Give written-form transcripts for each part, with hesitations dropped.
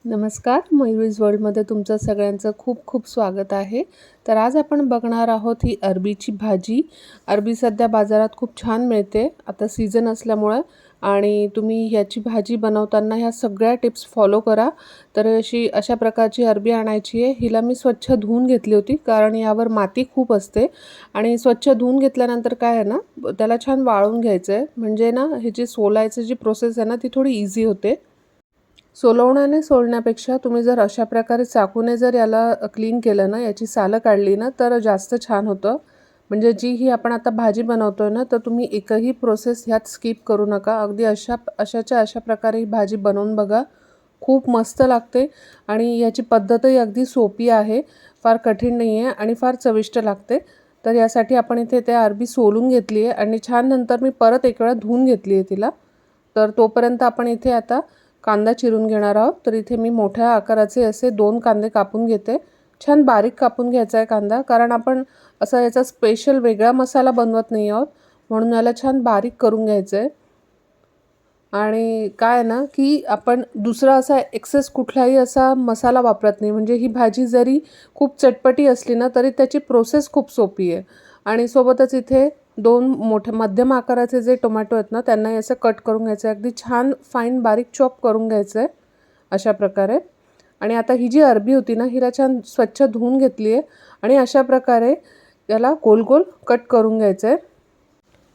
नमस्कार, मयुरीज वर्ल्डमध्ये तुमचं सगळ्यांचं खूप खूप स्वागत आहे. तर आज आपण बघणार आहोत ही अरबीची भाजी. अरबी सध्या बाजारात खूप छान मिळते आता सीझन असल्यामुळं, आणि तुम्ही ह्याची भाजी बनवताना ह्या सगळ्या टिप्स फॉलो करा. तर अशा प्रकारची अरबी आणायची आहे. हिला मी स्वच्छ धुवून घेतली होती, कारण यावर माती खूप असते. आणि स्वच्छ धुवून घेतल्यानंतर काय आहे ना, त्याला छान वाळून घ्यायचं आहे, म्हणजे ना ह्याची सोलायची जी प्रोसेस आहे ना ती थोडी इझी होते. सोलवण्याने सोलण्यापेक्षा तुम्ही जर अशा प्रकारे चाकूने जर याला क्लीन केलं ना, याची सालं काढली ना, तर जास्त छान होतं. म्हणजे जी ही आपण आता भाजी बनवतोय ना, तर तुम्ही एकही प्रोसेस ह्यात स्किप करू नका. अगदी अशा प्रकारे ही भाजी बनवून बघा. खूप मस्त लागते आणि याची पद्धतही अगदी सोपी आहे. फार कठीण नाही आहे आणि फार चविष्ट लागते. तर यासाठी आपण इथे त्या अरबी सोलून घेतली आहे आणि छान नंतर मी परत एक वेळा धुवून घेतली आहे तिला. तर तोपर्यंत आपण इथे आता कांदा चिरून घेणार आहोत. तर इथे मी मोठ्या आकाराचे असे 2 कांदे कापून घेते. छान बारीक कापून घ्यायचा आहे कांदा, कारण आपण असा याचा स्पेशल वेगळा मसाला बनवत नाही आहोत, म्हणून याला छान बारीक करून घ्यायचं आहे. आणि काय आहे ना, की आपण दुसरा असा एक्सेस कुठलाही असा मसाला वापरत नाही. म्हणजे ही भाजी जरी खूप चटपटी असली ना, तरी त्याची प्रोसेस खूप सोपी आहे. आणि सोबतच इथे 2 मोठे मध्यम आकाराचे जे टोमॅटो आहेत ना, त्यांनाही असं कट करून घ्यायचं आहे. अगदी छान फाईन बारीक चॉप करून घ्यायचं आहे अशा प्रकारे. आणि आता ही जी अरबी होती ना, हिला छान स्वच्छ धुवून घेतली आहे आणि अशा प्रकारे याला गोल गोल कट करून घ्यायचं आहे.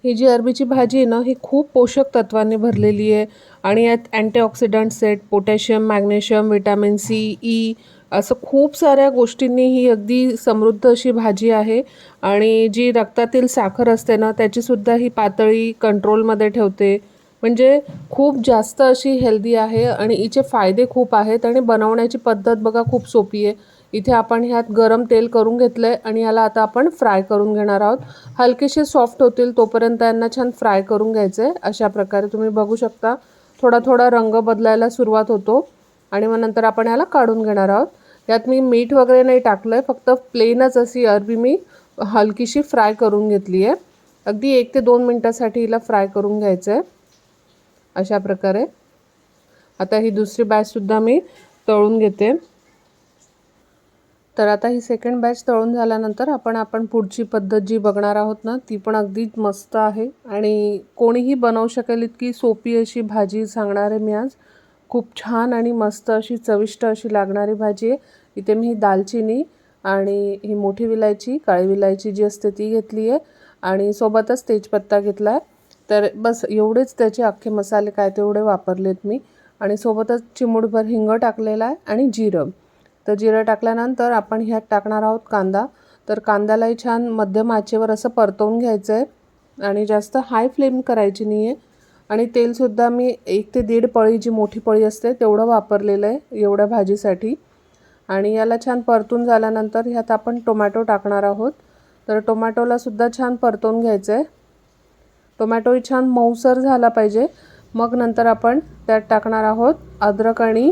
ही जी अरबीची भाजी आहे ना, ही खूप पोषक तत्वांनी भरलेली आहे आणि यात अँटीऑक्सिडंट्स आहेत, potassium, magnesium, vitamin C, E असं खूप साऱ्या गोष्टींनी ही अगदी समृद्ध अशी भाजी आहे. आणि जी रक्तातील साखर असते ना, त्याचीसुद्धा ही पातळी कंट्रोलमध्ये ठेवते. म्हणजे खूप जास्त अशी हेल्दी आहे आणि हिचे फायदे खूप आहेत. आणि बनवण्याची पद्धत बघा खूप सोपी आहे. इथे आपण ह्यात गरम तेल करून घेतलं आहे आणि याला आता आपण फ्राय करून घेणार आहोत. हलकेसे सॉफ्ट होतील तोपर्यंत यांना छान फ्राय करून घ्यायचं आहे. अशा प्रकारे तुम्ही बघू शकता थोडा थोडा रंग बदलायला सुरुवात होतो आणि मग नंतर आपण याला काढून घेणार आहोत. यात मी मीठ वगैरे नाही टाकलं आहे, फक्त प्लेनच अशी अरबी मी हलकीशी फ्राय करून घेतली आहे. अगदी 1 ते 2 मिनटासाठी हिला फ्राय करून घ्यायचं आहे अशा प्रकारे. आता ही दुसरी बॅचसुद्धा मी तळून घेते. तर आता ही सेकंड बॅच तळून झाल्यानंतर आपण पुढची पद्धत जी बघणार आहोत ना, ती पण अगदी मस्त आहे आणि कोणीही बनवू शकेल इतकी सोपी अशी भाजी सांगणार आहे मी आज. खूप छान आणि मस्त अशी चविष्ट अशी लागणारी भाजी आहे. इथे मी ही दालचिनी आणि ही मोठी विलायची, काळी विलायची जी असते ती घेतली आहे आणि सोबतच तेजपत्ता घेतला आहे. तर बस एवढेच त्याचे अख्खे मसाले काय तेवढे वापरलेत मी. आणि सोबतच चिमूटभर हिंग टाकलेला आहे आणि जिरं. तर जिरं टाकल्यानंतर आपण ह्यात टाकणार आहोत कांदा. तर कांद्यालाही छान मध्यम आचेवर असं परतवून घ्यायचं आहे आणि जास्त हाय फ्लेम करायची नाही आहे. आणि तेलसुद्धा मी 1 ते 1.5 पळी जी मोठी पळी असते तेवढं वापरलेलं आहे एवढ्या भाजीसाठी. आणि याला छान परतून झाल्यानंतर ह्यात आपण टोमॅटो टाकणार आहोत. तर टोमॅटोलासुद्धा छान परतवून घ्यायचं आहे. टोमॅटोही छान मऊसर झाला पाहिजे. मग नंतर आपण त्यात टाकणार आहोत अद्रक आणि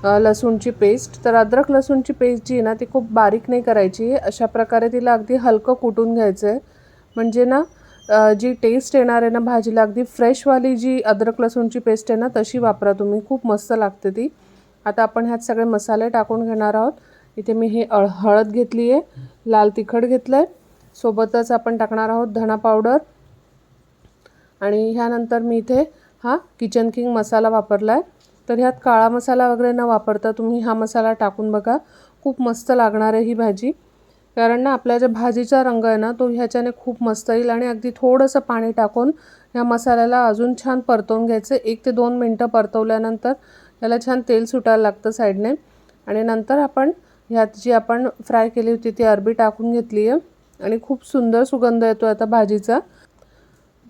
लसूणची पेस्ट. तर अद्रक लसूणची पेस्ट जी आहे ना, ती खूप बारीक नाही करायची. अशा प्रकारे तिला अगदी हलकं कुटून घ्यायचं आहे. म्हणजे ना जी टेस्ट येणार आहे ना भाजीला, अगदी फ्रेशवाली जी अद्रक लसूणची पेस्ट आहे ना, तशी वापरा तुम्ही. खूप मस्त लागते ती. आता आपण ह्यात सगळे मसाले टाकून घेणार आहोत. इथे मी हे हळद घेतली आहे, लाल तिखट घेतलं आहे, सोबतच आपण टाकणार आहोत धणा पावडर. आणि ह्यानंतर मी इथे हा किचन किंग मसाला वापरला आहे. तर ह्यात काळा मसाला वगैरे न वापरता तुम्ही हा मसाला टाकून बघा. खूप मस्त लागणार आहे ही भाजी. कारण ना आपल्या ज्या भाजीचा रंग आहे ना, तो ह्याच्याने खूप मस्त येईल. आणि अगदी थोडंसं पाणी टाकून ह्या मसाल्याला अजून छान परतवून घ्यायचं. 1 ते 2 मिनटं परतवल्यानंतर याला छान तेल सुटायला लागतं साईडने. आणि नंतर आपण ह्यात जी आपण फ्राय केली होती ती अरबी टाकून घेतली आहे आणि खूप सुंदर सुगंध येतो आता भाजीचा.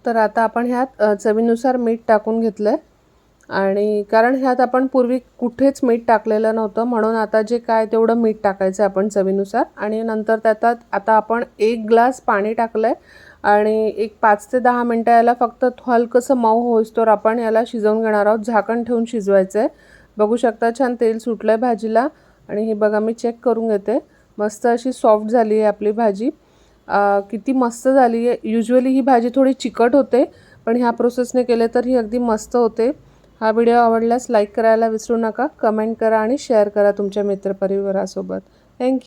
तर आता आपण ह्यात चवीनुसार मीठ टाकून घेतलं आहे. आणि कारण ह्यात आपण पूर्वी कुठेच मीठ टाकलेलं नव्हतं, म्हणून आता जे काय तेवढं मीठ टाकायचं आहे आपण चवीनुसार. आणि नंतर त्यात आता आपण 1 ग्लास पाणी टाकलं आहे आणि एक 5 ते 10 मिनटं याला फक्त हलकंसं मऊ होईस्तोवर आपण याला शिजवून घेणार आहोत. झाकण ठेवून शिजवायचं आहे. बघू शकता छान तेल सुटलं आहे भाजीला. आणि हे बघा मी चेक करून घेते. मस्त अशी सॉफ्ट झाली आहे आपली भाजी. किती मस्त झाली आहे. युजुअली ही भाजी थोडी चिकट होते, पण ह्या प्रोसेसने केले तर ही अगदी मस्त होते. हा व्हिडिओ आवडल्यास लाईक करायला विसरू नका, कमेंट करा आणि शेअर करा तुमच्या मित्रपरिवारासोबत. थँक्यू.